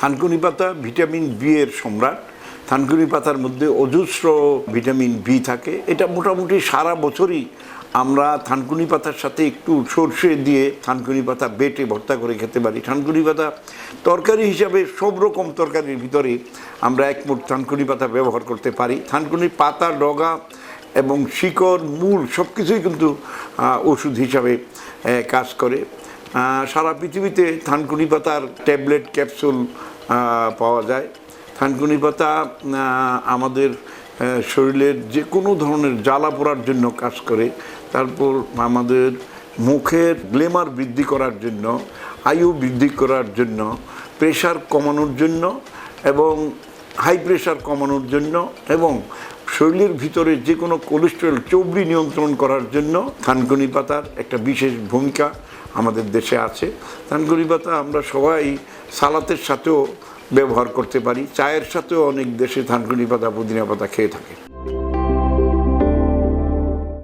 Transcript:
থানকুনি পাতা vitamin B এর সম্রাট। থানকুনি পাতার মধ্যে অজস্র ভিটামিন বি থাকে। এটা মোটামুটি সারা বছরই আমরা থানকুনি পাতার সাথে একটু সর্ষে দিয়ে থানকুনি পাতা বেটে ভর্তা করে খেতে পারি। থানকুনি পাতা তরকারি হিসাবে সব রকম তরকারির ভিতরে আমরা এক মুঠ থানকুনি পাতা ব্যবহার করতে পারি। থানকুনি পাতা, ডগা এবং শিকড়, মূল সব কিছুই কিন্তু ওষুধ হিসাবে কাজ করে। সারা পৃথিবীতে থানকুনি পাতার ট্যাবলেট, ক্যাপসুল পাওয়া যায়। থানকুনি পাতা আমাদের শরীরের যে কোনো ধরনের জ্বালা পোড়ার জন্য কাজ করে। তারপর আমাদের মুখের গ্লেমার বৃদ্ধি করার জন্য, আয়ু বৃদ্ধি করার জন্য, প্রেশার কমানোর জন্য এবং হাই প্রেশার কমানোর জন্য এবং শরীরের ভিতরে যে কোনো কোলেস্টেরল চর্বি নিয়ন্ত্রণ করার জন্য থানকুনি পাতার একটা বিশেষ ভূমিকা আমাদের দেশে আছে। থানকুনি পাতা আমরা সবাই সালাতের সাথেও ব্যবহার করতে পারি। চায়ের সাথেও অনেক দেশে থানকুনি পাতা, পুদিনা পাতা খেয়ে থাকে।